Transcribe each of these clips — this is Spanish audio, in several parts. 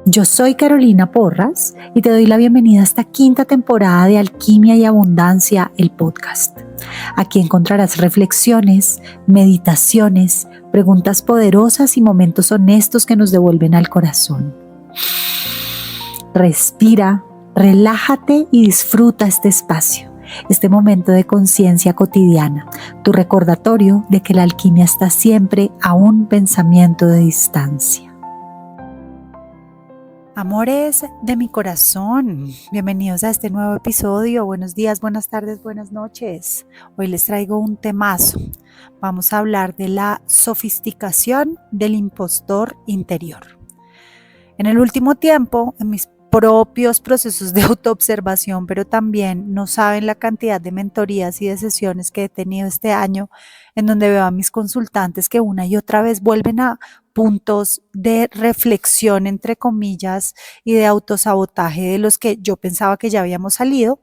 Yo soy Carolina Porras y te doy la bienvenida a esta quinta temporada de Alquimia y Abundancia, el podcast. Aquí encontrarás reflexiones, meditaciones, preguntas poderosas y momentos honestos que nos devuelven al corazón. Respira, relájate y disfruta este espacio, este momento de conciencia cotidiana, tu recordatorio de que la alquimia está siempre a un pensamiento de distancia. Amores de mi corazón, bienvenidos a este nuevo episodio. Buenos días, buenas tardes, buenas noches. Hoy les traigo un temazo. Vamos a hablar de la sofisticación del impostor interior. En el último tiempo, en mis propios procesos de autoobservación, pero también no saben la cantidad de mentorías y de sesiones que he tenido este año, en donde veo a mis consultantes que una y otra vez vuelven a puntos de reflexión, entre comillas, y de autosabotaje de los que yo pensaba que ya habíamos salido,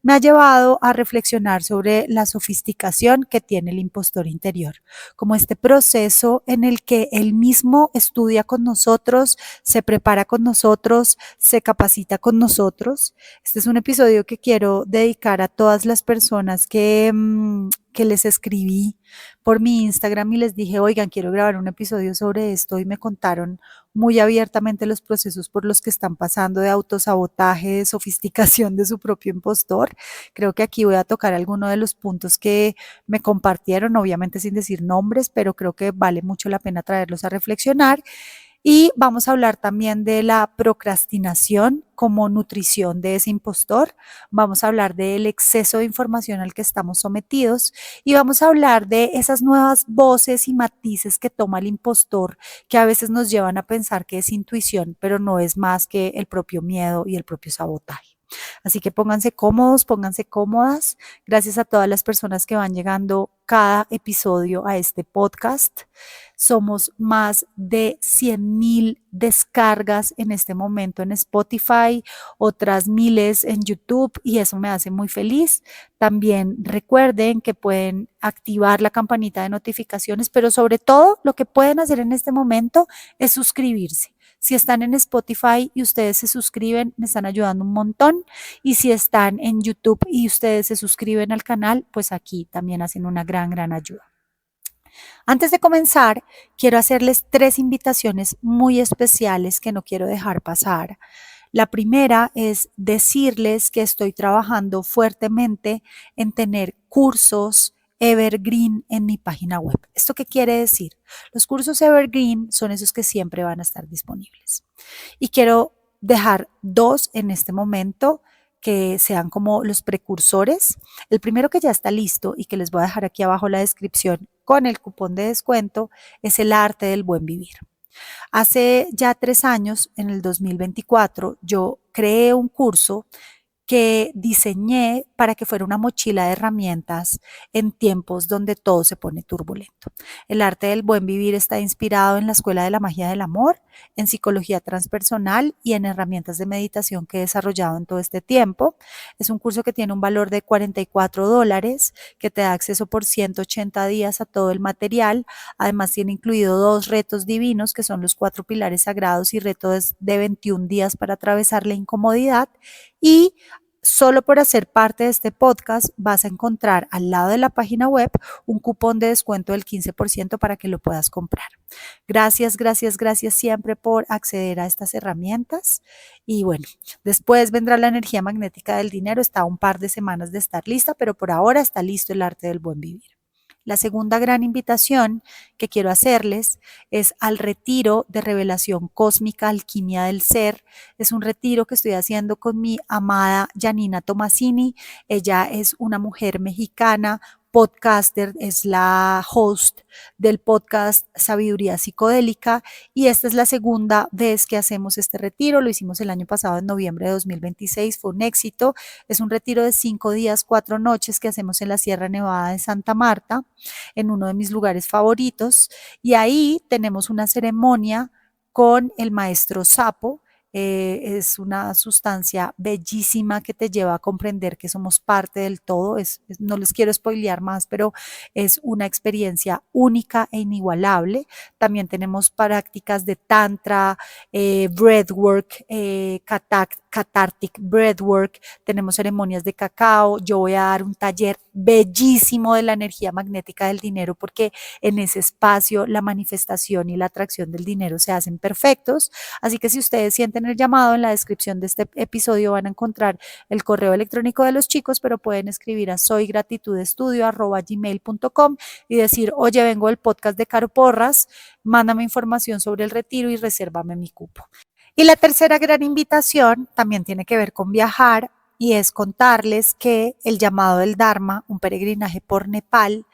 me ha llevado a reflexionar sobre la sofisticación que tiene el impostor interior, como este proceso en el que él mismo estudia con nosotros, se prepara con nosotros, se capacita con nosotros. Este es un episodio que quiero dedicar a todas las personas que les escribí por mi Instagram y les dije, oigan, quiero grabar un episodio sobre esto, y me contaron muy abiertamente los procesos por los que están pasando de autosabotaje, de sofisticación de su propio impostor. Creo que aquí voy a tocar algunos de los puntos que me compartieron, obviamente sin decir nombres, pero creo que vale mucho la pena traerlos a reflexionar. Y vamos a hablar también de la procrastinación como nutrición de ese impostor. Vamos a hablar del exceso de información al que estamos sometidos y vamos a hablar de esas nuevas voces y matices que toma el impostor, que a veces nos llevan a pensar que es intuición, pero no es más que el propio miedo y el propio sabotaje. Así que pónganse cómodos, pónganse cómodas. Gracias a todas las personas que van llegando cada episodio a este podcast. Somos más de 100,000 descargas en este momento en Spotify, otras miles en YouTube, y eso me hace muy feliz. También recuerden que pueden activar la campanita de notificaciones, pero sobre todo lo que pueden hacer en este momento es suscribirse. Si están en Spotify y ustedes se suscriben, me están ayudando un montón. Y si están en YouTube y ustedes se suscriben al canal, pues aquí también hacen una gran ayuda. Antes de comenzar, quiero hacerles 3 invitaciones muy especiales que no quiero dejar pasar. La primera es decirles que estoy trabajando fuertemente en tener cursos Evergreen en mi página web. ¿Esto qué quiere decir? Los cursos Evergreen son esos que siempre van a estar disponibles. Y quiero dejar 2 en este momento que sean como los precursores. El primero, que ya está listo y que les voy a dejar aquí abajo la descripción con el cupón de descuento, es el arte del buen vivir. Hace ya 3 años, en el 2024, yo creé un curso que diseñé para que fuera una mochila de herramientas en tiempos donde todo se pone turbulento. El arte del buen vivir está inspirado en la Escuela de la Magia del Amor, en psicología transpersonal y en herramientas de meditación que he desarrollado en todo este tiempo. Es un curso que tiene un valor de $44, que te da acceso por 180 días a todo el material. Además, tiene incluido 2 retos divinos, que son los 4 pilares sagrados y retos de 21 días para atravesar la incomodidad. Y solo por hacer parte de este podcast vas a encontrar al lado de la página web un cupón de descuento del 15% para que lo puedas comprar. Gracias siempre por acceder a estas herramientas. Y bueno, después vendrá la energía magnética del dinero. Está a un par de semanas de estar lista, pero por ahora está listo el arte del buen vivir. La segunda gran invitación que quiero hacerles es al retiro de revelación cósmica, alquimia del ser. Es un retiro que estoy haciendo con mi amada Janina Tomasini. Ella es una mujer mexicana, podcaster, es la host del podcast Sabiduría Psicodélica, y esta es la segunda vez que hacemos este retiro. Lo hicimos el año pasado, en noviembre de 2026, fue un éxito. Es un retiro de 5 días, 4 noches que hacemos en la Sierra Nevada de Santa Marta, en uno de mis lugares favoritos, y ahí tenemos una ceremonia con el maestro Sapo. Es una sustancia bellísima que te lleva a comprender que somos parte del todo. No les quiero spoilear más, pero es una experiencia única e inigualable. También tenemos prácticas de tantra, breathwork, cathartic breathwork, tenemos ceremonias de cacao. Yo voy a dar un taller bellísimo de la energía magnética del dinero, porque en ese espacio la manifestación y la atracción del dinero se hacen perfectos. Así que si ustedes sienten el llamado, en la descripción de este episodio van a encontrar el correo electrónico de los chicos, pero pueden escribir a soygratitudestudio@gmail.com y decir: oye, vengo del podcast de Caro Porras, mándame información sobre el retiro y resérvame mi cupo. Y la tercera gran invitación también tiene que ver con viajar, y es contarles que el llamado del Dharma, un peregrinaje por Nepal,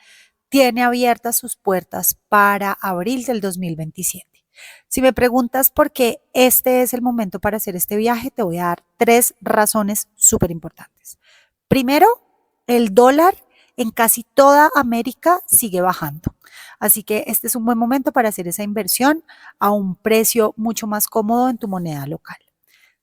tiene abiertas sus puertas para abril del 2027. Si me preguntas por qué este es el momento para hacer este viaje, te voy a dar 3 razones súper importantes. Primero, el dólar en casi toda América sigue bajando. Así que este es un buen momento para hacer esa inversión a un precio mucho más cómodo en tu moneda local.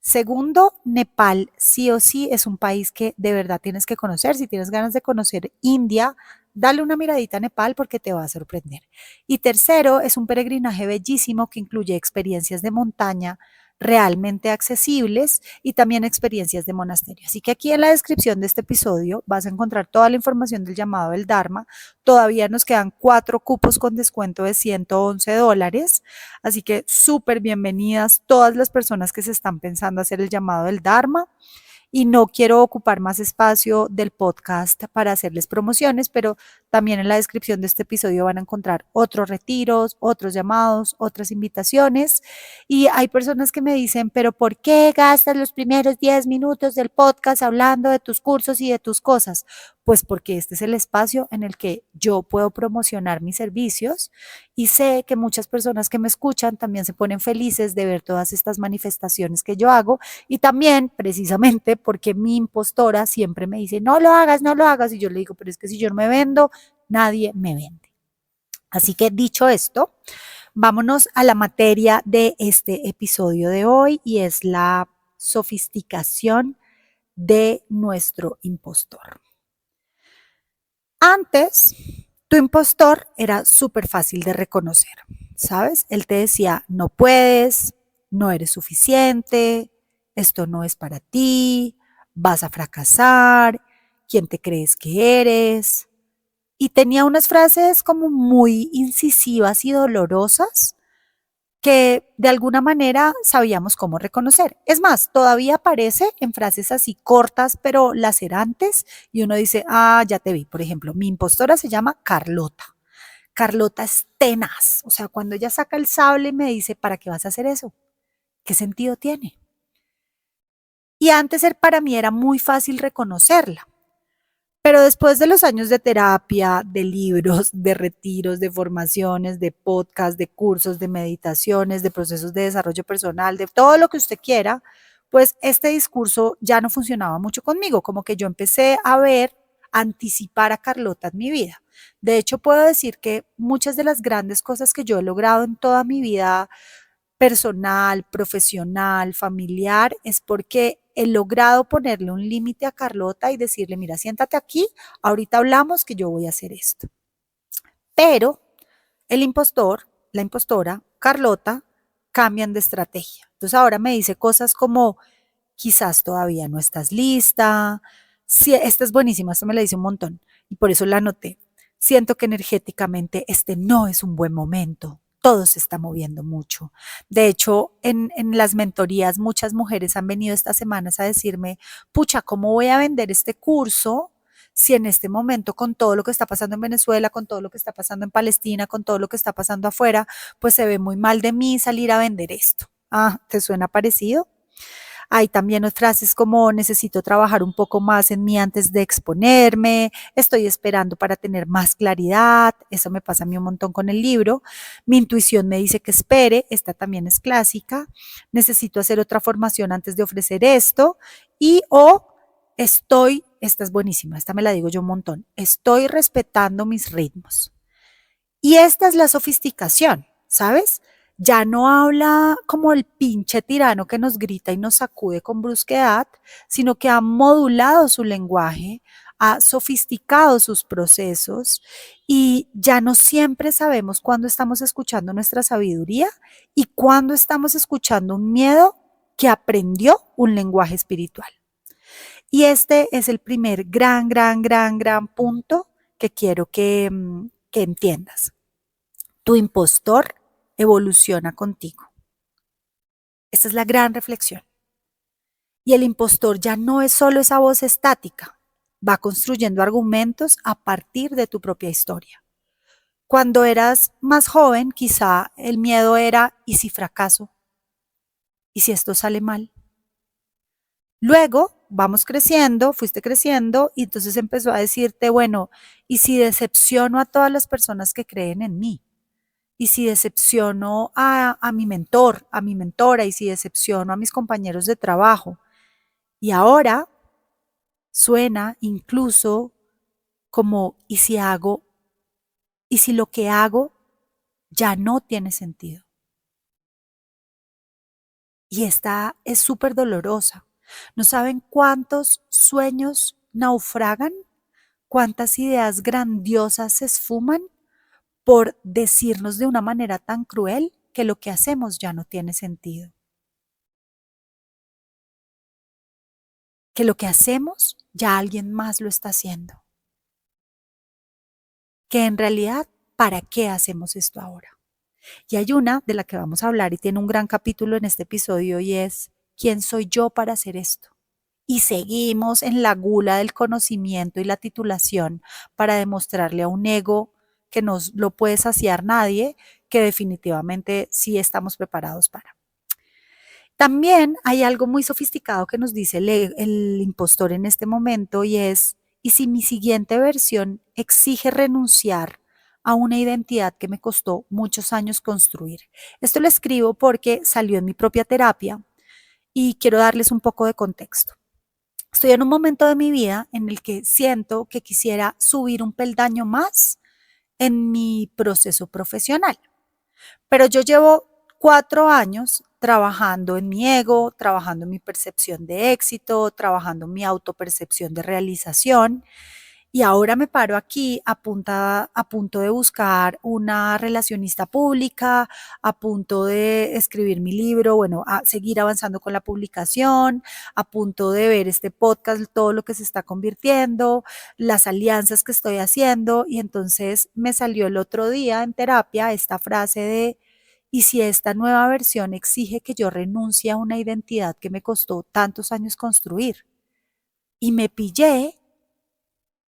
Segundo, Nepal sí o sí es un país que de verdad tienes que conocer. Si tienes ganas de conocer India, dale una miradita a Nepal porque te va a sorprender. Y tercero, es un peregrinaje bellísimo que incluye experiencias de montaña realmente accesibles y también experiencias de monasterio. Así que aquí en la descripción de este episodio vas a encontrar toda la información del llamado del Dharma. Todavía nos quedan 4 cupos con descuento de $111. Así que súper bienvenidas todas las personas que se están pensando hacer el llamado del Dharma. Y no quiero ocupar más espacio del podcast para hacerles promociones, pero también en la descripción de este episodio van a encontrar otros retiros, otros llamados, otras invitaciones. Y hay personas que me dicen: pero ¿por qué gastas los primeros 10 minutos del podcast hablando de tus cursos y de tus cosas? Pues porque este es el espacio en el que yo puedo promocionar mis servicios, y sé que muchas personas que me escuchan también se ponen felices de ver todas estas manifestaciones que yo hago. Y también precisamente porque mi impostora siempre me dice: no lo hagas, no lo hagas. Y yo le digo: pero es que si yo no me vendo, nadie me vende. Así que dicho esto, vámonos a la materia de este episodio de hoy, y es la sofisticación de nuestro impostor. Antes, tu impostor era súper fácil de reconocer, ¿sabes? Él te decía: no puedes, no eres suficiente, esto no es para ti, vas a fracasar, ¿quién te crees que eres? Y tenía unas frases como muy incisivas y dolorosas que de alguna manera sabíamos cómo reconocer. Es más, todavía aparece en frases así cortas pero lacerantes, y uno dice: ah, ya te vi. Por ejemplo, mi impostora se llama Carlota. Carlota es tenaz. O sea, cuando ella saca el sable y me dice: ¿para qué vas a hacer eso? ¿Qué sentido tiene? Y antes para mí era muy fácil reconocerla. Pero después de los años de terapia, de libros, de retiros, de formaciones, de podcast, de cursos, de meditaciones, de procesos de desarrollo personal, de todo lo que usted quiera, pues este discurso ya no funcionaba mucho conmigo. Como que yo empecé a ver, anticipar a Carlota en mi vida. De hecho, puedo decir que muchas de las grandes cosas que yo he logrado en toda mi vida personal, profesional, familiar, es porque he logrado ponerle un límite a Carlota y decirle: mira, siéntate aquí, ahorita hablamos que yo voy a hacer esto. Pero el impostor, la impostora, Carlota, cambian de estrategia. Entonces ahora me dice cosas como: quizás todavía no estás lista. Sí, esta es buenísima, esta me la dice un montón y por eso la anoté. Siento que energéticamente este no es un buen momento. Todo se está moviendo mucho. De hecho, en las mentorías muchas mujeres han venido estas semanas a decirme: pucha, ¿cómo voy a vender este curso si en este momento, con todo lo que está pasando en Venezuela, con todo lo que está pasando en Palestina, con todo lo que está pasando afuera, pues se ve muy mal de mí salir a vender esto? Ah, ¿te suena parecido? Hay también frases como: necesito trabajar un poco más en mí antes de exponerme, estoy esperando para tener más claridad. Eso me pasa a mí un montón con el libro. Mi intuición me dice que espere, esta también es clásica. Necesito hacer otra formación antes de ofrecer esto. Y esta es buenísima, esta me la digo yo un montón: estoy respetando mis ritmos. Y esta es la sofisticación, ¿sabes? Ya no habla como el pinche tirano que nos grita y nos sacude con brusquedad, sino que ha modulado su lenguaje, ha sofisticado sus procesos y ya no siempre sabemos cuándo estamos escuchando nuestra sabiduría y cuándo estamos escuchando un miedo que aprendió un lenguaje espiritual. Y este es el primer gran punto que quiero que entiendas. Tu impostor evoluciona contigo. Esta es la gran reflexión. Y el impostor ya no es solo esa voz estática, va construyendo argumentos a partir de tu propia historia. Cuando eras más joven, quizá el miedo era, ¿y si fracaso? ¿Y si esto sale mal? Luego vamos creciendo, fuiste creciendo y entonces empezó a decirte, bueno, ¿y si decepciono a todas las personas que creen en mí? ¿Y si decepciono a mi mentor, a mi mentora? ¿Y si decepciono a mis compañeros de trabajo? Y ahora suena incluso como, ¿y si lo que hago ya no tiene sentido? Y esta es súper dolorosa. ¿No saben cuántos sueños naufragan? ¿Cuántas ideas grandiosas se esfuman por decirnos de una manera tan cruel que lo que hacemos ya no tiene sentido? Que lo que hacemos ya alguien más lo está haciendo. Que en realidad, ¿para qué hacemos esto ahora? Y hay una de la que vamos a hablar y tiene un gran capítulo en este episodio y es, ¿quién soy yo para hacer esto? Y seguimos en la gula del conocimiento y la titulación para demostrarle a un ego que no lo puede saciar nadie, que definitivamente sí estamos preparados para. También hay algo muy sofisticado que nos dice el impostor en este momento y es, ¿y si mi siguiente versión exige renunciar a una identidad que me costó muchos años construir? Esto lo escribo porque salió en mi propia terapia y quiero darles un poco de contexto. Estoy en un momento de mi vida en el que siento que quisiera subir un peldaño más en mi proceso profesional. Pero yo llevo 4 años trabajando en mi ego, trabajando en mi percepción de éxito, trabajando en mi autopercepción de realización. Y ahora me paro aquí a punto de buscar una relacionista pública, a punto de escribir mi libro, bueno, a seguir avanzando con la publicación, a punto de ver este podcast, todo lo que se está convirtiendo, las alianzas que estoy haciendo. Y entonces me salió el otro día en terapia esta frase de, ¿y si esta nueva versión exige que yo renuncie a una identidad que me costó tantos años construir? Y me pillé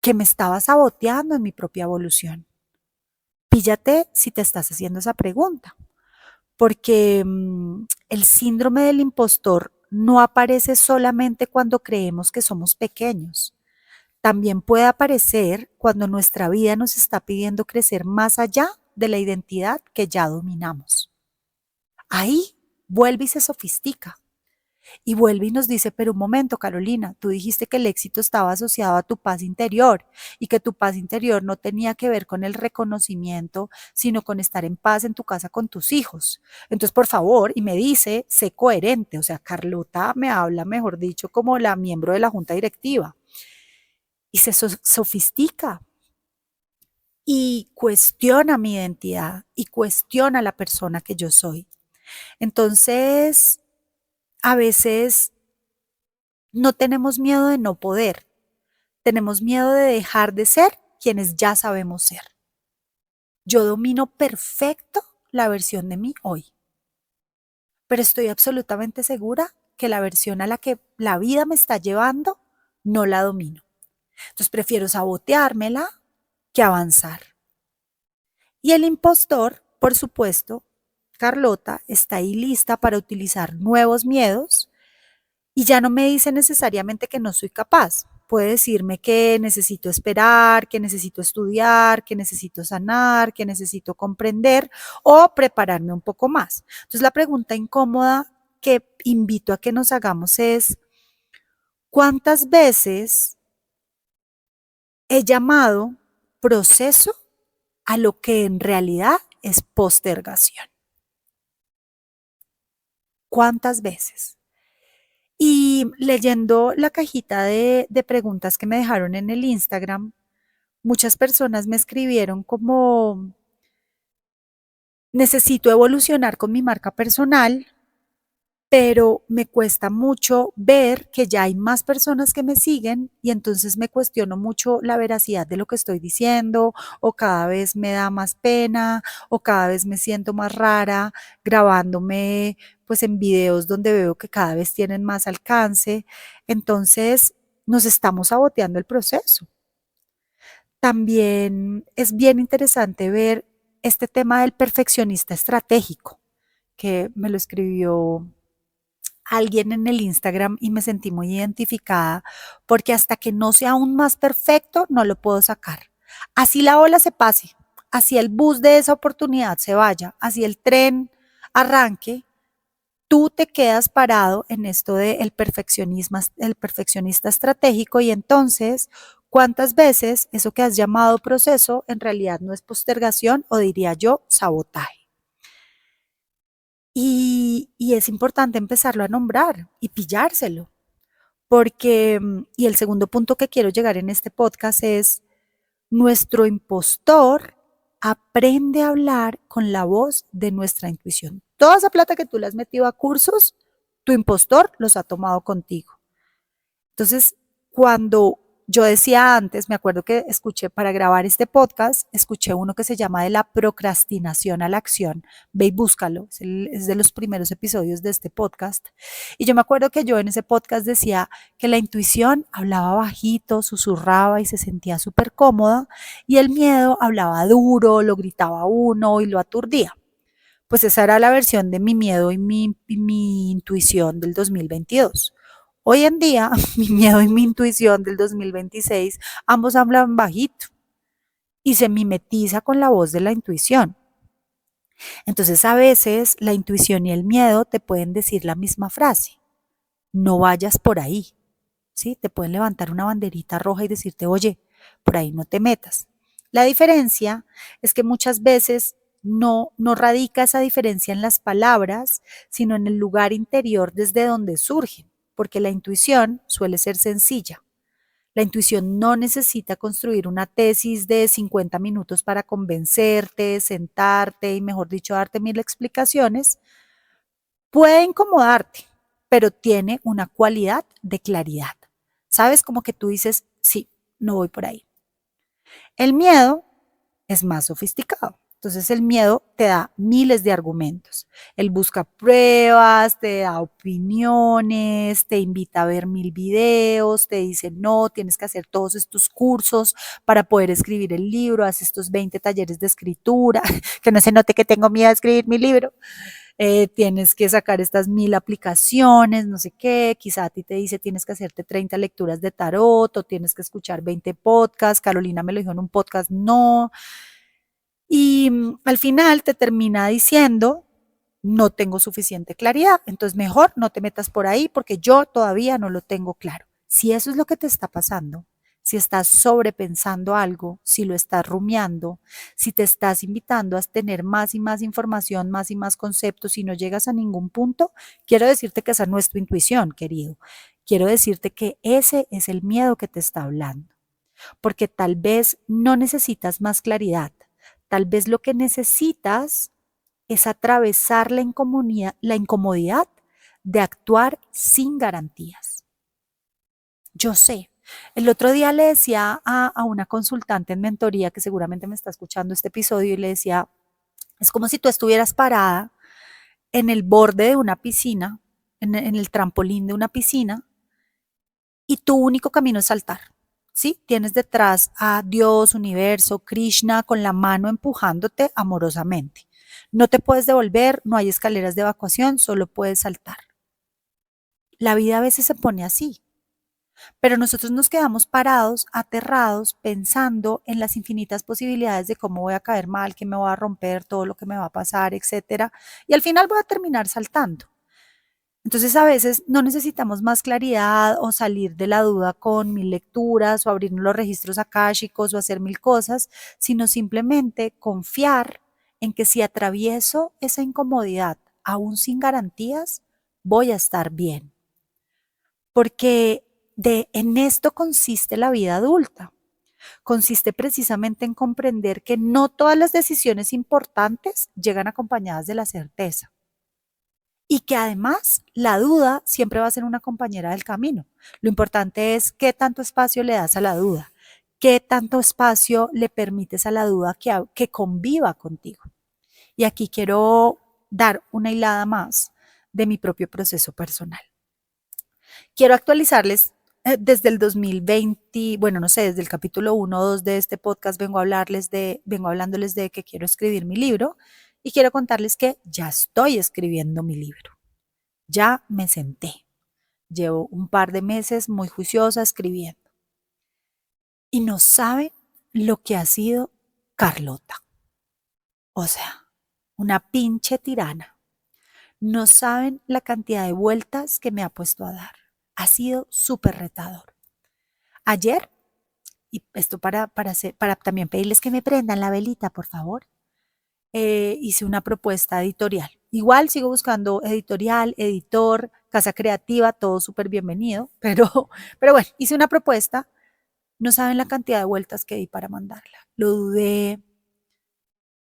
que me estaba saboteando en mi propia evolución. Píllate si te estás haciendo esa pregunta, porque el síndrome del impostor no aparece solamente cuando creemos que somos pequeños. También puede aparecer cuando nuestra vida nos está pidiendo crecer más allá de la identidad que ya dominamos. Ahí vuelve y se sofistica. Y vuelve y nos dice, pero un momento, Carolina, tú dijiste que el éxito estaba asociado a tu paz interior y que tu paz interior no tenía que ver con el reconocimiento, sino con estar en paz en tu casa con tus hijos. Entonces, por favor, y me dice, sé coherente, o sea, Carlota me habla, mejor dicho, como la miembro de la junta directiva. Y se sofistica y cuestiona mi identidad y cuestiona la persona que yo soy. Entonces, a veces no tenemos miedo de no poder, tenemos miedo de dejar de ser quienes ya sabemos ser. Yo domino perfecto la versión de mí hoy, pero estoy absolutamente segura que la versión a la que la vida me está llevando no la domino. Entonces prefiero saboteármela que avanzar. Y el impostor, por supuesto, Carlota, está ahí lista para utilizar nuevos miedos. Y ya no me dice necesariamente que no soy capaz. Puede decirme que necesito esperar, que necesito estudiar, que necesito sanar, que necesito comprender o prepararme un poco más. Entonces la pregunta incómoda que invito a que nos hagamos es, ¿cuántas veces he llamado proceso a lo que en realidad es postergación? ¿Cuántas veces? Y leyendo la cajita de preguntas que me dejaron en el Instagram, muchas personas me escribieron como, necesito evolucionar con mi marca personal, pero me cuesta mucho ver que ya hay más personas que me siguen y entonces me cuestiono mucho la veracidad de lo que estoy diciendo, o cada vez me da más pena, o cada vez me siento más rara grabándome pues en videos donde veo que cada vez tienen más alcance. Entonces nos estamos saboteando el proceso. También es bien interesante ver este tema del perfeccionista estratégico, que me lo escribió alguien en el Instagram y me sentí muy identificada porque hasta que no sea aún más perfecto no lo puedo sacar. Así la ola se pase, así el bus de esa oportunidad se vaya, así el tren arranque, tú te quedas parado en esto del perfeccionismo, el perfeccionista estratégico y entonces, ¿cuántas veces eso que has llamado proceso en realidad no es postergación o diría yo sabotaje? Y es importante empezarlo a nombrar y pillárselo, porque, y el segundo punto que quiero llegar en este podcast es, nuestro impostor aprende a hablar con la voz de nuestra intuición. Toda esa plata que tú le has metido a cursos, tu impostor los ha tomado contigo. Entonces, cuando yo decía antes, me acuerdo que escuché para grabar este podcast, escuché uno que se llama de la procrastinación a la acción. Ve y búscalo, es de los primeros episodios de este podcast. Y yo me acuerdo que yo en ese podcast decía que la intuición hablaba bajito, susurraba y se sentía súper cómoda, y el miedo hablaba duro, lo gritaba a uno y lo aturdía. Pues esa era la versión de mi miedo y mi intuición del 2022. Hoy en día, mi miedo y mi intuición del 2026, ambos hablan bajito y se mimetiza con la voz de la intuición. Entonces, a veces la intuición y el miedo te pueden decir la misma frase, no vayas por ahí, ¿sí? Te pueden levantar una banderita roja y decirte, oye, por ahí no te metas. La diferencia es que muchas veces no radica esa diferencia en las palabras, sino en el lugar interior desde donde surgen, porque la intuición suele ser sencilla. La intuición no necesita construir una tesis de 50 minutos para convencerte, sentarte y, mejor dicho, darte mil explicaciones. Puede incomodarte, pero tiene una cualidad de claridad. ¿Sabes? Como que tú dices, sí, no voy por ahí. El miedo es más sofisticado. Entonces el miedo te da miles de argumentos. Él busca pruebas, te da opiniones, te invita a ver mil videos, te dice, no, tienes que hacer todos estos cursos para poder escribir el libro, haz estos 20 talleres de escritura, que no se note que tengo miedo a escribir mi libro. Tienes que sacar estas 1000 aplicaciones, no sé qué, quizá a ti te dice tienes que hacerte 30 lecturas de tarot o tienes que escuchar 20 podcasts, Carolina me lo dijo en un podcast, no, y al final te termina diciendo, no tengo suficiente claridad, entonces mejor no te metas por ahí porque yo todavía no lo tengo claro. Si eso es lo que te está pasando, si estás sobrepensando algo, si lo estás rumiando, si te estás invitando a tener más y más información, más y más conceptos y no llegas a ningún punto, quiero decirte que esa no es tu intuición, querido. Quiero decirte que ese es el miedo que te está hablando, porque tal vez no necesitas más claridad, tal vez lo que necesitas es atravesar la incomodidad de actuar sin garantías. Yo sé. El otro día le decía a una consultante en mentoría que seguramente me está escuchando este episodio y le decía, es como si tú estuvieras parada en el borde de una piscina, en el trampolín de una piscina, y tu único camino es saltar. ¿Sí? Tienes detrás a Dios, universo, Krishna con la mano empujándote amorosamente. No te puedes devolver, no hay escaleras de evacuación, solo puedes saltar. La vida a veces se pone así, pero nosotros nos quedamos parados, aterrados, pensando en las infinitas posibilidades de cómo voy a caer mal, qué me voy a romper, todo lo que me va a pasar, etcétera, y al final voy a terminar saltando. Entonces a veces no necesitamos más claridad o salir de la duda con mil lecturas o abrirnos los registros akáshicos o hacer mil cosas, sino simplemente confiar en que si atravieso esa incomodidad aún sin garantías, voy a estar bien. Porque en esto consiste la vida adulta. Consiste precisamente en comprender que no todas las decisiones importantes llegan acompañadas de la certeza. Y que además la duda siempre va a ser una compañera del camino. Lo importante es qué tanto espacio le das a la duda, qué tanto espacio le permites a la duda que conviva contigo. Y aquí quiero dar una hilada más de mi propio proceso personal. Quiero actualizarles desde el 2020, bueno, no sé, desde el capítulo 1 o 2 de este podcast vengo hablándoles de que quiero escribir mi libro y quiero contarles que ya estoy escribiendo mi libro. Ya me senté. Llevo un par de meses muy juiciosa escribiendo. Y no saben lo que ha sido Carlota. O sea, una pinche tirana. No saben la cantidad de vueltas que me ha puesto a dar. Ha sido súper retador. Ayer, y esto para también pedirles que me prendan la velita, por favor, hice una propuesta editorial. Igual sigo buscando editorial, editor, casa creativa, todo súper bienvenido, pero bueno, hice una propuesta. No saben la cantidad de vueltas que di para mandarla. Lo dudé.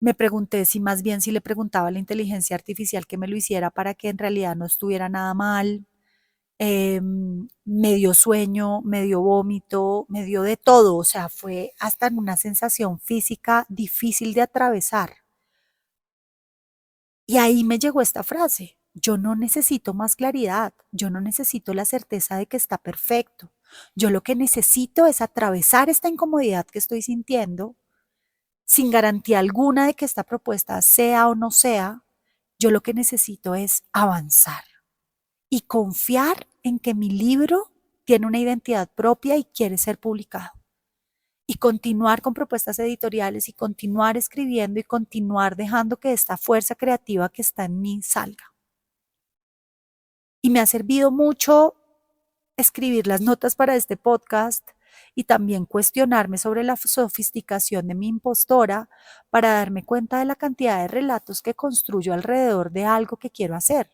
Me pregunté si le preguntaba a la inteligencia artificial que me lo hiciera para que en realidad no estuviera nada mal. Me dio sueño, me dio vómito, me dio de todo. O sea, fue hasta en una sensación física difícil de atravesar. Y ahí me llegó esta frase: yo no necesito más claridad, yo no necesito la certeza de que está perfecto. Yo lo que necesito es atravesar esta incomodidad que estoy sintiendo sin garantía alguna de que esta propuesta sea o no sea. Yo lo que necesito es avanzar y confiar en que mi libro tiene una identidad propia y quiere ser publicado. Y continuar con propuestas editoriales y continuar escribiendo y continuar dejando que esta fuerza creativa que está en mí salga. Y me ha servido mucho escribir las notas para este podcast y también cuestionarme sobre la sofisticación de mi impostora para darme cuenta de la cantidad de relatos que construyo alrededor de algo que quiero hacer.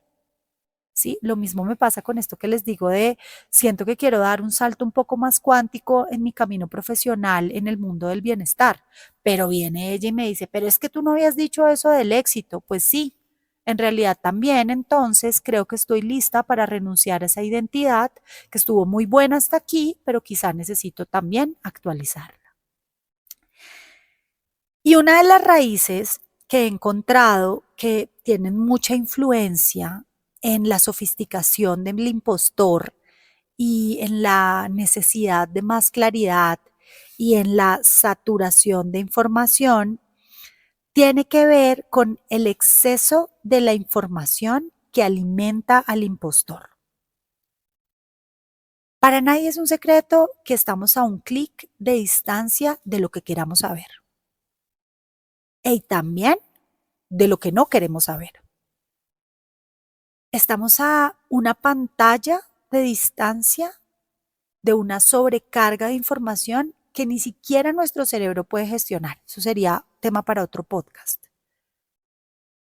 ¿Sí? Lo mismo me pasa con esto que les digo de siento que quiero dar un salto un poco más cuántico en mi camino profesional en el mundo del bienestar, pero viene ella y me dice, pero es que tú no habías dicho eso del éxito. Pues sí, en realidad también entonces creo que estoy lista para renunciar a esa identidad que estuvo muy buena hasta aquí, pero quizá necesito también actualizarla. Y una de las raíces que he encontrado que tienen mucha influencia en la sofisticación del impostor y en la necesidad de más claridad y en la saturación de información, tiene que ver con el exceso de la información que alimenta al impostor. Para nadie es un secreto que estamos a un clic de distancia de lo que queramos saber. Y también de lo que no queremos saber. Estamos a una pantalla de distancia de una sobrecarga de información que ni siquiera nuestro cerebro puede gestionar. Eso sería tema para otro podcast.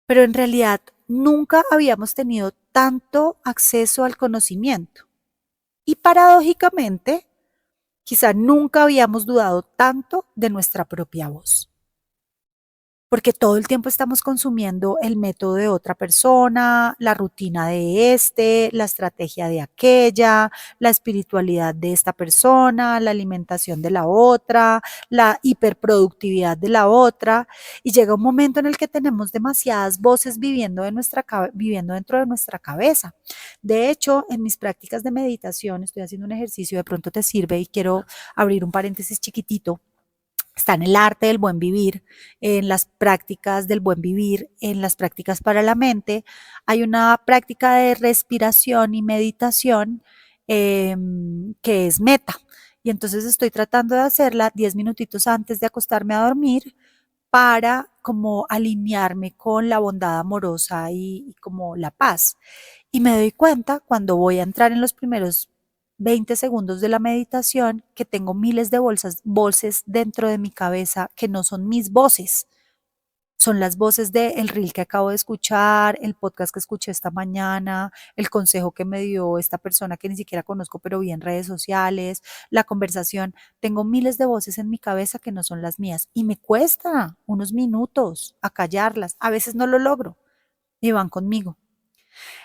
Pero en realidad nunca habíamos tenido tanto acceso al conocimiento. Y paradójicamente, quizá nunca habíamos dudado tanto de nuestra propia voz. Porque todo el tiempo estamos consumiendo el método de otra persona, la rutina de la estrategia de aquella, la espiritualidad de esta persona, la alimentación de la otra, la hiperproductividad de la otra, y llega un momento en el que tenemos demasiadas voces viviendo dentro de nuestra cabeza. De hecho, en mis prácticas de meditación estoy haciendo un ejercicio, de pronto te sirve y quiero abrir un paréntesis chiquitito. Está en el arte del buen vivir, en las prácticas del buen vivir, en las prácticas para la mente. Hay una práctica de respiración y meditación que es meta. Y entonces estoy tratando de hacerla 10 minutitos antes de acostarme a dormir para como alinearme con la bondad amorosa y como la paz. Y me doy cuenta cuando voy a entrar en los primeros 20 segundos de la meditación que tengo miles de voces dentro de mi cabeza que no son mis voces. Son las voces del reel que acabo de escuchar, el podcast que escuché esta mañana, el consejo que me dio esta persona que ni siquiera conozco, pero vi en redes sociales, la conversación. Tengo miles de voces en mi cabeza que no son las mías y me cuesta unos minutos acallarlas. A veces no lo logro y van conmigo.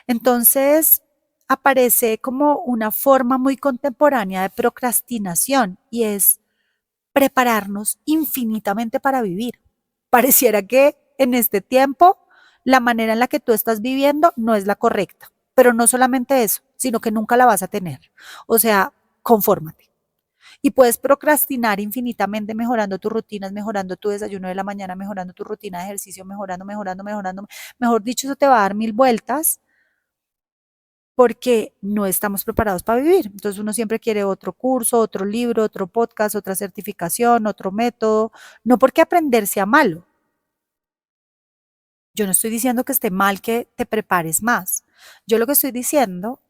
Entonces, aparece como una forma muy contemporánea de procrastinación y es prepararnos infinitamente para vivir. Pareciera que en este tiempo la manera en la que tú estás viviendo no es la correcta, pero no solamente eso, sino que nunca la vas a tener. O sea, confórmate. Y puedes procrastinar infinitamente mejorando tus rutinas, mejorando tu desayuno de la mañana, mejorando tu rutina de ejercicio, mejorando. Mejor dicho, eso te va a dar mil vueltas porque no estamos preparados para vivir. Entonces uno siempre quiere otro curso, otro libro, otro podcast, otra certificación, otro método, no porque aprender sea malo. Yo no estoy diciendo que esté mal que te prepares más. Yo lo que estoy diciendo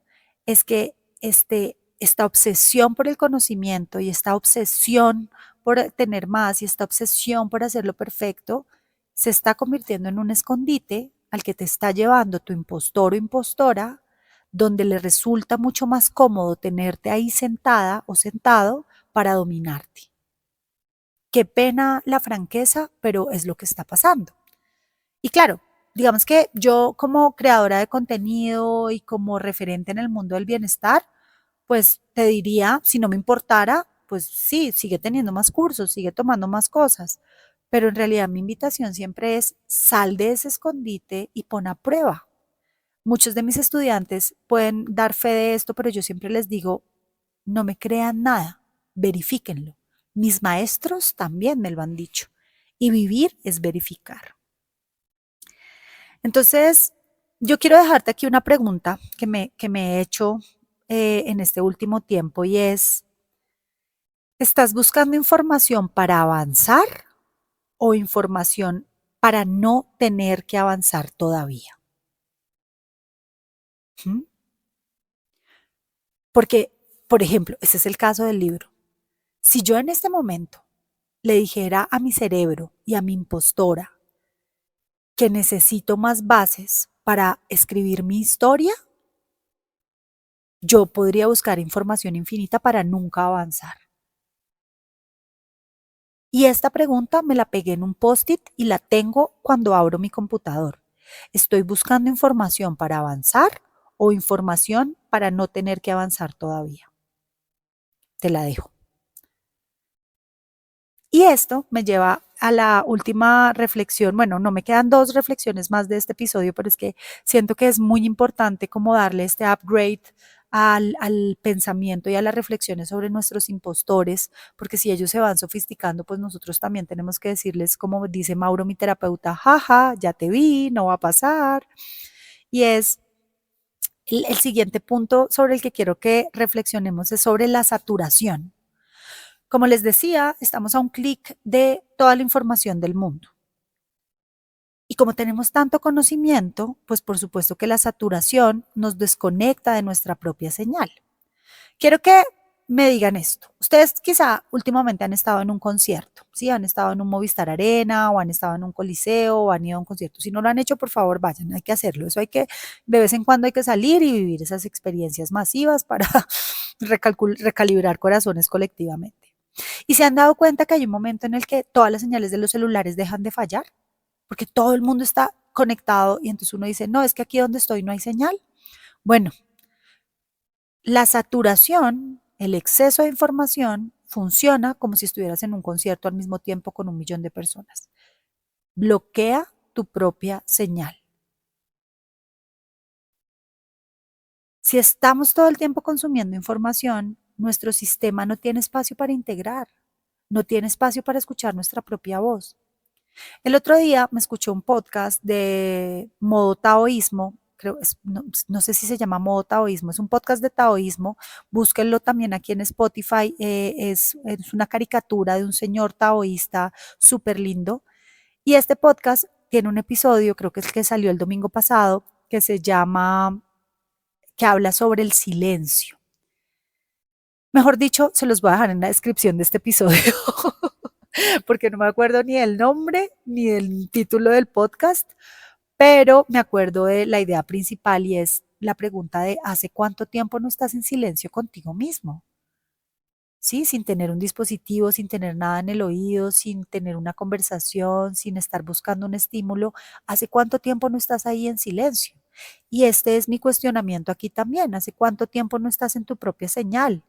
es que esta obsesión por el conocimiento y esta obsesión por tener más y esta obsesión por hacerlo perfecto se está convirtiendo en un escondite al que te está llevando tu impostor o impostora, donde le resulta mucho más cómodo tenerte ahí sentada o sentado para dominarte. Qué pena la franqueza, pero es lo que está pasando. Y claro, digamos que yo como creadora de contenido y como referente en el mundo del bienestar, pues te diría, si no me importara, pues sí, sigue teniendo más cursos, sigue tomando más cosas. Pero en realidad mi invitación siempre es sal de ese escondite y pon a prueba. Muchos de mis estudiantes pueden dar fe de esto, pero yo siempre les digo, no me crean nada, verifíquenlo. Mis maestros también me lo han dicho. Y vivir es verificar. Entonces, yo quiero dejarte aquí una pregunta que me he hecho en este último tiempo y es, ¿estás buscando información para avanzar o información para no tener que avanzar todavía? ¿Mm? Porque, por ejemplo, ese es el caso del libro. Si yo en este momento le dijera a mi cerebro y a mi impostora que necesito más bases para escribir mi historia, yo podría buscar información infinita para nunca avanzar. Y esta pregunta me la pegué en un post-it y la tengo cuando abro mi computador. ¿Estoy buscando información para avanzar o información para no tener que avanzar todavía? Te la dejo. Y esto me lleva a la última reflexión. Bueno, no me quedan dos reflexiones más de este episodio, pero es que siento que es muy importante como darle este upgrade al pensamiento y a las reflexiones sobre nuestros impostores, porque si ellos se van sofisticando, pues nosotros también tenemos que decirles, como dice Mauro, mi terapeuta, jaja, ya te vi, no va a pasar. Y es el siguiente punto sobre el que quiero que reflexionemos es sobre la saturación. Como les decía, estamos a un clic de toda la información del mundo. Y como tenemos tanto conocimiento, pues por supuesto que la saturación nos desconecta de nuestra propia señal. Quiero que me digan esto. Ustedes quizá últimamente han estado en un concierto, ¿sí? Han estado en un Movistar Arena o han estado en un coliseo o han ido a un concierto. Si no lo han hecho, por favor, vayan, hay que hacerlo. Eso hay que, de vez en cuando hay que salir y vivir esas experiencias masivas para recalibrar corazones colectivamente. Y se han dado cuenta que hay un momento en el que todas las señales de los celulares dejan de fallar, porque todo el mundo está conectado y entonces uno dice, no, es que aquí donde estoy no hay señal. Bueno, la saturación, el exceso de información, funciona como si estuvieras en un concierto al mismo tiempo con 1 millón de personas. Bloquea tu propia señal. Si estamos todo el tiempo consumiendo información, nuestro sistema no tiene espacio para integrar, no tiene espacio para escuchar nuestra propia voz. El otro día me escuché un podcast de modo taoísmo, creo, no sé si se llama modo taoísmo, es un podcast de taoísmo, búsquenlo también aquí en Spotify, es una caricatura de un señor taoísta súper lindo. Y este podcast tiene un episodio, creo que es el que salió el domingo pasado, que se llama, que habla sobre el silencio. Mejor dicho, se los voy a dejar en la descripción de este episodio porque no me acuerdo ni del nombre ni del título del podcast, pero me acuerdo de la idea principal y es la pregunta de ¿hace cuánto tiempo no estás en silencio contigo mismo? Sí, sin tener un dispositivo, sin tener nada en el oído, sin tener una conversación, sin estar buscando un estímulo. ¿Hace cuánto tiempo no estás ahí en silencio? Y este es mi cuestionamiento aquí también. ¿Hace cuánto tiempo no estás en tu propia señal,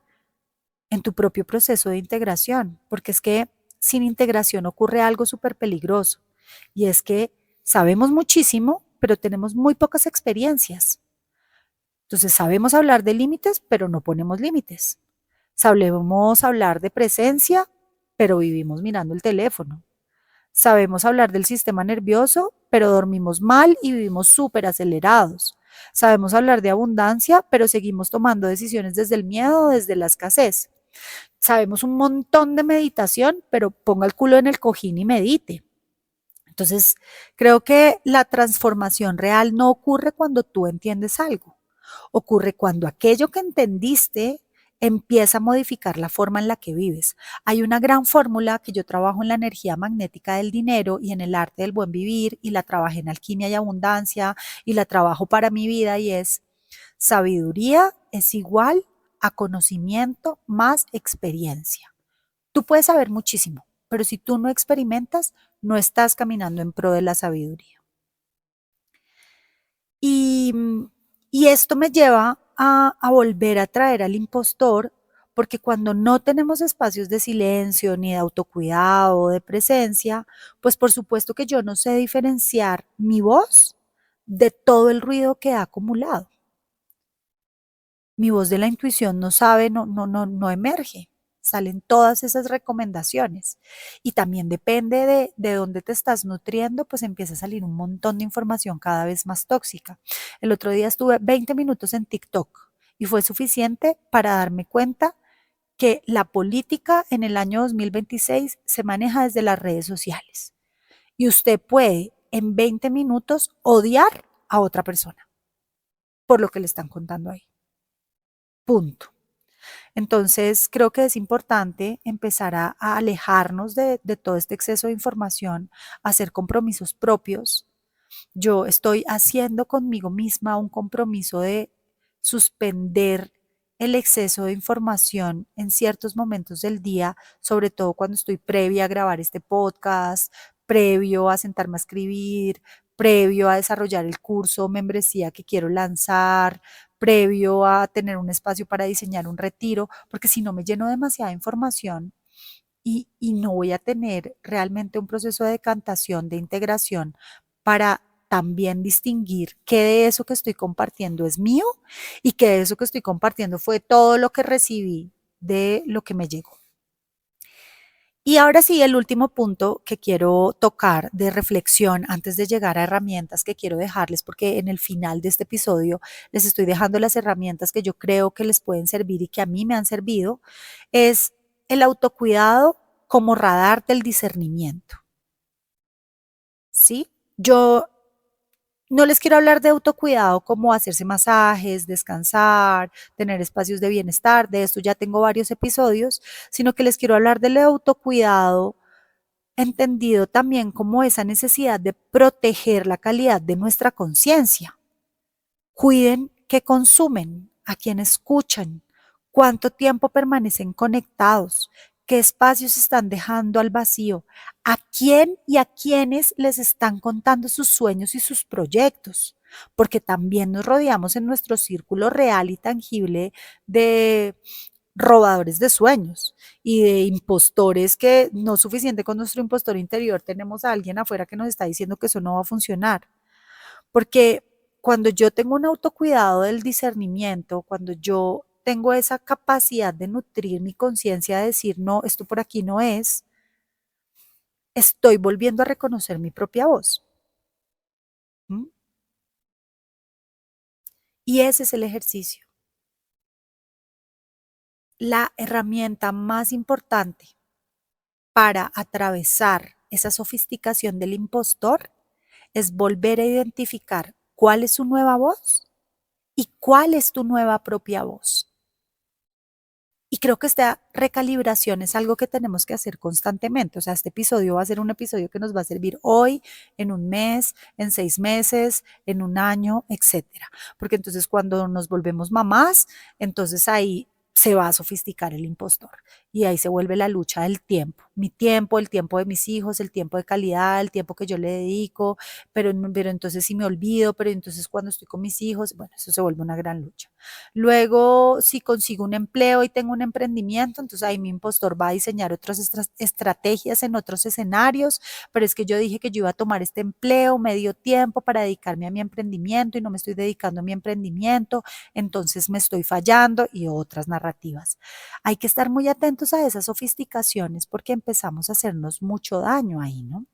en tu propio proceso de integración? Porque es que sin integración ocurre algo súper peligroso. Y es que sabemos muchísimo, pero tenemos muy pocas experiencias. Entonces sabemos hablar de límites, pero no ponemos límites. Sabemos hablar de presencia, pero vivimos mirando el teléfono. Sabemos hablar del sistema nervioso, pero dormimos mal y vivimos súper acelerados. Sabemos hablar de abundancia, pero seguimos tomando decisiones desde el miedo o desde la escasez. Sabemos un montón de meditación, pero ponga el culo en el cojín y medite. Entonces, creo que la transformación real no ocurre cuando tú entiendes algo. Ocurre cuando aquello que entendiste empieza a modificar la forma en la que vives. Hay una gran fórmula que yo trabajo en la energía magnética del dinero y en el arte del buen vivir y la trabajé en alquimia y abundancia y la trabajo para mi vida y es sabiduría es igual a conocimiento más experiencia. Tú puedes saber muchísimo, pero si tú no experimentas, no estás caminando en pro de la sabiduría. Y, y esto me lleva a volver a traer al impostor, porque cuando no tenemos espacios de silencio, ni de autocuidado, de presencia, pues por supuesto que yo no sé diferenciar mi voz de todo el ruido que ha acumulado. Mi voz de la intuición no sabe, no emerge. Salen todas esas recomendaciones. Y también depende de dónde te estás nutriendo, pues empieza a salir un montón de información cada vez más tóxica. El otro día estuve 20 minutos en TikTok y fue suficiente para darme cuenta que la política en el año 2026 se maneja desde las redes sociales. Y usted puede en 20 minutos odiar a otra persona por lo que le están contando ahí. Punto. Entonces, creo que es importante empezar a alejarnos de todo este exceso de información, a hacer compromisos propios. Yo estoy haciendo conmigo misma un compromiso de suspender el exceso de información en ciertos momentos del día, sobre todo cuando estoy previa a grabar este podcast, previo a sentarme a escribir, previo a desarrollar el curso o membresía que quiero lanzar, previo a tener un espacio para diseñar un retiro, porque si no me lleno demasiada información y no voy a tener realmente un proceso de decantación, de integración para también distinguir qué de eso que estoy compartiendo es mío y qué de eso que estoy compartiendo fue todo lo que recibí de lo que me llegó. Y ahora sí, el último punto que quiero tocar de reflexión antes de llegar a herramientas que quiero dejarles, porque en el final de este episodio les estoy dejando las herramientas que yo creo que les pueden servir y que a mí me han servido, es el autocuidado como radar del discernimiento. ¿Sí? Yo no les quiero hablar de autocuidado como hacerse masajes, descansar, tener espacios de bienestar, de esto ya tengo varios episodios, sino que les quiero hablar del autocuidado entendido también como esa necesidad de proteger la calidad de nuestra conciencia. Cuiden qué consumen, a quién escuchan, cuánto tiempo permanecen conectados, qué espacios están dejando al vacío, a quién y a quiénes les están contando sus sueños y sus proyectos, porque también nos rodeamos en nuestro círculo real y tangible de robadores de sueños y de impostores que no es suficiente con nuestro impostor interior, tenemos a alguien afuera que nos está diciendo que eso no va a funcionar. Porque cuando yo tengo un autocuidado del discernimiento, cuando yo tengo esa capacidad de nutrir mi conciencia, de decir, no, esto por aquí no es, estoy volviendo a reconocer mi propia voz. ¿Mm? Y ese es el ejercicio. La herramienta más importante para atravesar esa sofisticación del impostor es volver a identificar cuál es su nueva voz y cuál es tu nueva propia voz. Y creo que esta recalibración es algo que tenemos que hacer constantemente. O sea, este episodio va a ser un episodio que nos va a servir hoy, en un mes, en 6 meses, en un año, etcétera. Porque entonces cuando nos volvemos mamás, entonces ahí se va a sofisticar el impostor y ahí se vuelve la lucha del tiempo, mi tiempo, el tiempo de mis hijos, el tiempo de calidad, el tiempo que yo le dedico, pero entonces si me olvido, pero entonces cuando estoy con mis hijos, bueno, eso se vuelve una gran lucha. Luego, si consigo un empleo y tengo un emprendimiento, entonces ahí mi impostor va a diseñar otras estrategias en otros escenarios, pero es que yo dije que yo iba a tomar este empleo medio tiempo para dedicarme a mi emprendimiento y no me estoy dedicando a mi emprendimiento, entonces me estoy fallando y otras narrativas. Hay que estar muy atentos a esas sofisticaciones porque empezamos a hacernos mucho daño ahí, ¿no?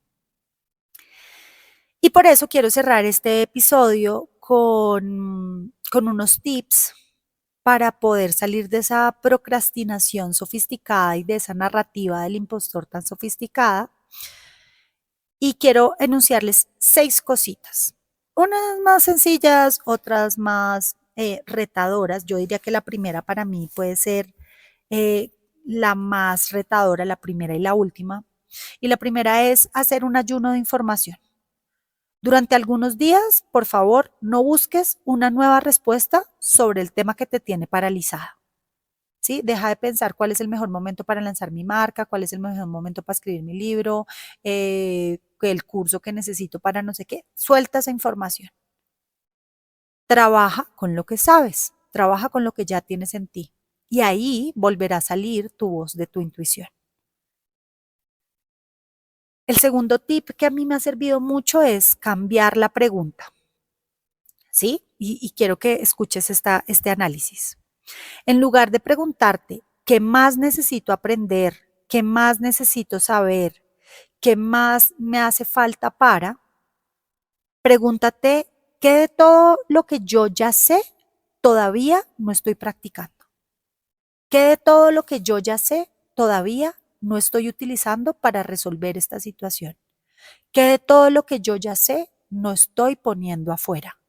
Y por eso quiero cerrar este episodio con unos tips para poder salir de esa procrastinación sofisticada y de esa narrativa del impostor tan sofisticada. Y quiero enunciarles 6 cositas. Unas más sencillas, otras más retadoras. Yo diría que la primera para mí puede ser eh, la más retadora, la primera y la última. Y la primera es hacer un ayuno de información. Durante algunos días, por favor, no busques una nueva respuesta sobre el tema que te tiene paralizada. ¿Sí? Deja de pensar cuál es el mejor momento para lanzar mi marca, cuál es el mejor momento para escribir mi libro, el curso que necesito para no sé qué. Suelta esa información. Trabaja con lo que sabes, trabaja con lo que ya tienes en ti. Y ahí volverá a salir tu voz de tu intuición. El segundo tip que a mí me ha servido mucho es cambiar la pregunta. ¿Sí? Y quiero que escuches este análisis. En lugar de preguntarte, ¿qué más necesito aprender? ¿Qué más necesito saber? ¿Qué más me hace falta para? Pregúntate, ¿qué de todo lo que yo ya sé todavía no estoy practicando? ¿Qué de todo lo que yo ya sé todavía no estoy utilizando para resolver esta situación? ¿Qué de todo lo que yo ya sé no estoy poniendo afuera?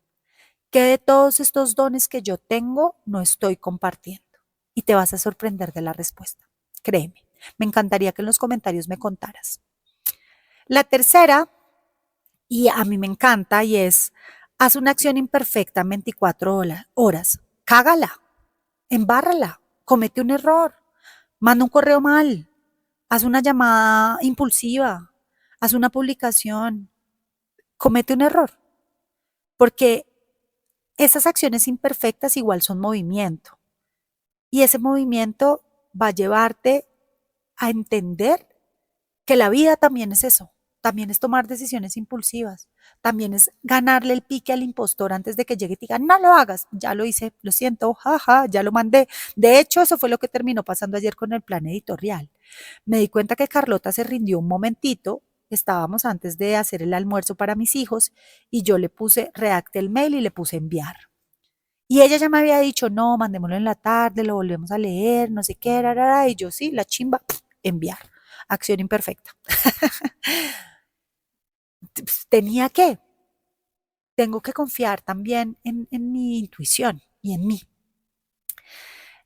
¿Qué de todos estos dones que yo tengo no estoy compartiendo? Y te vas a sorprender de la respuesta. Créeme, me encantaría que en los comentarios me contaras. La tercera, y a mí me encanta, y es, haz una acción imperfecta en 24 horas. Cágala, embárrala, comete un error, manda un correo mal, haz una llamada impulsiva, haz una publicación, comete un error. Porque esas acciones imperfectas igual son movimiento. Y ese movimiento va a llevarte a entender que la vida también es eso, también es tomar decisiones impulsivas, también es ganarle el pique al impostor antes de que llegue y te diga, no lo hagas, ya lo hice, lo siento, jaja, ya lo mandé. De hecho, eso fue lo que terminó pasando ayer con el plan editorial. Me di cuenta que Carlota se rindió un momentito, estábamos antes de hacer el almuerzo para mis hijos y yo le puse, redacté el mail y le puse enviar. Y ella ya me había dicho, no, mandémoslo en la tarde, lo volvemos a leer, no sé qué, y yo sí, la chimba, enviar. Acción imperfecta. Tenía que, tengo que confiar también en mi intuición y en mí.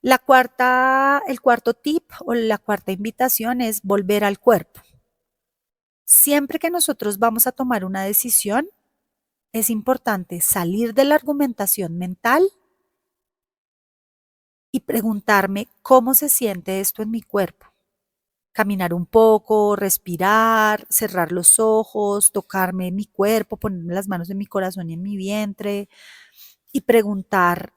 El cuarto tip o la cuarta invitación es volver al cuerpo. Siempre que nosotros vamos a tomar una decisión, es importante salir de la argumentación mental y preguntarme cómo se siente esto en mi cuerpo. Caminar un poco, respirar, cerrar los ojos, tocarme mi cuerpo, ponerme las manos en mi corazón y en mi vientre y preguntar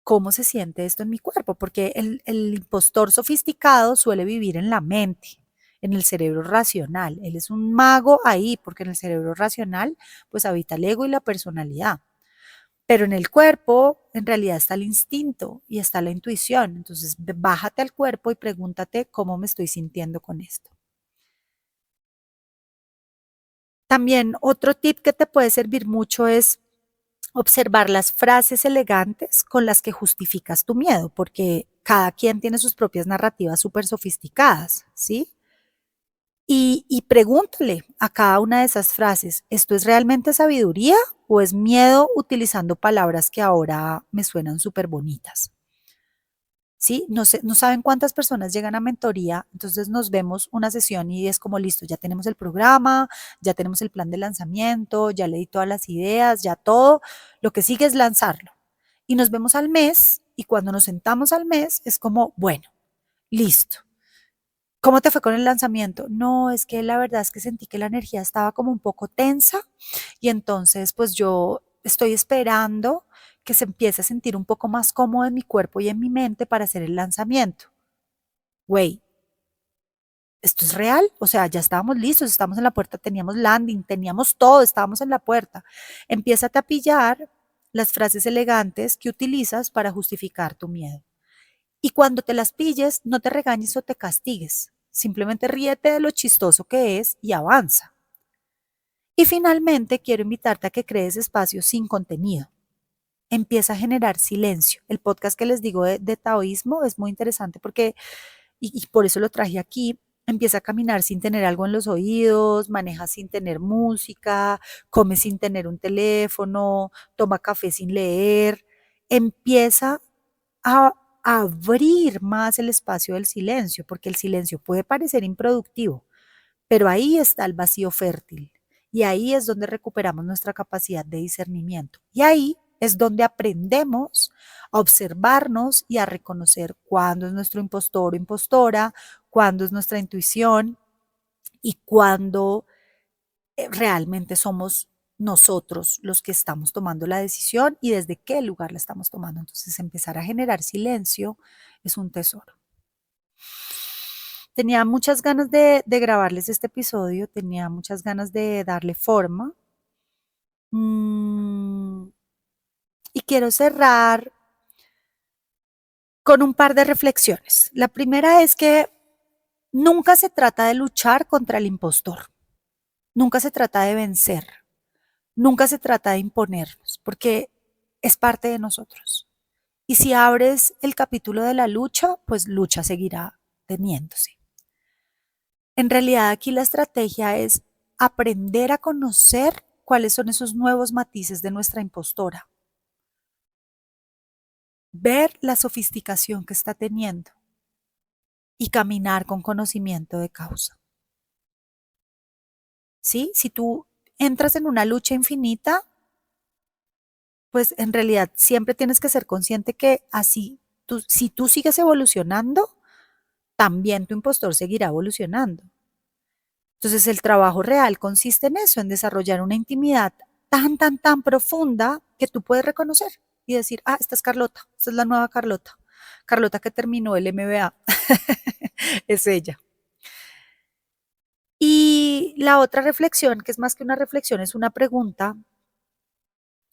cómo se siente esto en mi cuerpo, porque el impostor sofisticado suele vivir en la mente, en el cerebro racional. Él es un mago ahí, porque en el cerebro racional pues habita el ego y la personalidad. Pero en el cuerpo, en realidad está el instinto y está la intuición. Entonces, bájate al cuerpo y pregúntate cómo me estoy sintiendo con esto. También otro tip que te puede servir mucho es observar las frases elegantes con las que justificas tu miedo, porque cada quien tiene sus propias narrativas súper sofisticadas, ¿sí? Y pregúntale a cada una de esas frases, ¿esto es realmente sabiduría o es miedo utilizando palabras que ahora me suenan súper bonitas? ¿sí? No sé, no saben cuántas personas llegan a mentoría, entonces nos vemos una sesión y es como listo, ya tenemos el programa, ya tenemos el plan de lanzamiento, ya leí todas las ideas, ya todo, lo que sigue es lanzarlo. Y nos vemos al mes y cuando nos sentamos al mes es como, bueno, listo. ¿Cómo te fue con el lanzamiento? No, es que la verdad es que sentí que la energía estaba como un poco tensa y entonces pues yo estoy esperando que se empiece a sentir un poco más cómodo en mi cuerpo y en mi mente para hacer el lanzamiento. Güey, ¿esto es real? O sea, ya estábamos listos, estábamos en la puerta, teníamos landing, teníamos todo, estábamos en la puerta. Empieza a pillar las frases elegantes que utilizas para justificar tu miedo. Y cuando te las pilles, no te regañes o te castigues. Simplemente ríete de lo chistoso que es y avanza. Y finalmente, quiero invitarte a que crees espacios sin contenido. Empieza a generar silencio. El podcast que les digo de taoísmo es muy interesante porque, y por eso lo traje aquí, empieza a caminar sin tener algo en los oídos, maneja sin tener música, come sin tener un teléfono, toma café sin leer. Empieza a abrir más el espacio del silencio, porque el silencio puede parecer improductivo, pero ahí está el vacío fértil y ahí es donde recuperamos nuestra capacidad de discernimiento y ahí es donde aprendemos a observarnos y a reconocer cuándo es nuestro impostor o impostora, cuándo es nuestra intuición y cuándo realmente somos nosotros los que estamos tomando la decisión y desde qué lugar la estamos tomando. Entonces, empezar a generar silencio es un tesoro. Tenía muchas ganas de grabarles este episodio, tenía muchas ganas de darle forma. Mm, y quiero cerrar con un par de reflexiones. La primera es que nunca se trata de luchar contra el impostor, nunca se trata de vencer, nunca se trata de imponernos, porque es parte de nosotros. Y si abres el capítulo de la lucha, pues lucha seguirá teniéndose. En realidad aquí la estrategia es aprender a conocer cuáles son esos nuevos matices de nuestra impostora, ver la sofisticación que está teniendo y caminar con conocimiento de causa. ¿Sí? Si tú entras en una lucha infinita, pues en realidad siempre tienes que ser consciente que así, si tú sigues evolucionando, también tu impostor seguirá evolucionando. Entonces el trabajo real consiste en eso, en desarrollar una intimidad tan profunda que tú puedes reconocer y decir, ah, esta es Carlota, esta es la nueva Carlota, Carlota que terminó el MBA, es ella. Y la otra reflexión, que es más que una reflexión, es una pregunta,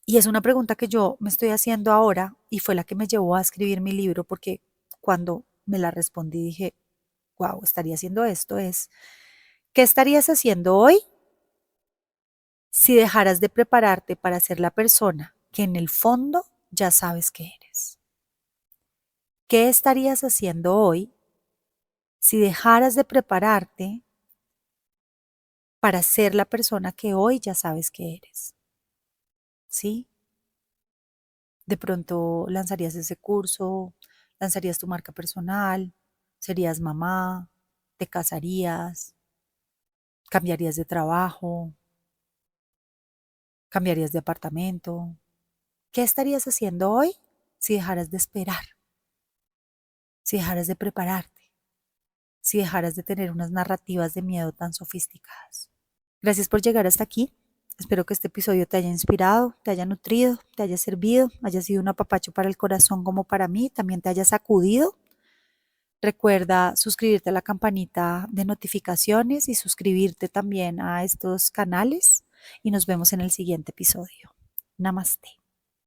y es una pregunta que yo me estoy haciendo ahora y fue la que me llevó a escribir mi libro, porque cuando me la respondí dije, wow, estaría haciendo esto, es, ¿qué estarías haciendo hoy si dejaras de prepararte para ser la persona que en el fondo ya sabes que eres? ¿Qué estarías haciendo hoy si dejaras de prepararte para ser la persona que hoy ya sabes que eres? ¿Sí? De pronto lanzarías ese curso, lanzarías tu marca personal, serías mamá, te casarías, cambiarías de trabajo, cambiarías de apartamento. ¿Qué estarías haciendo hoy si dejaras de esperar, si dejaras de prepararte, si dejaras de tener unas narrativas de miedo tan sofisticadas? Gracias por llegar hasta aquí. Espero que este episodio te haya inspirado, te haya nutrido, te haya servido, haya sido un apapacho para el corazón como para mí, también te haya sacudido. Recuerda suscribirte a la campanita de notificaciones y suscribirte también a estos canales y nos vemos en el siguiente episodio. Namaste.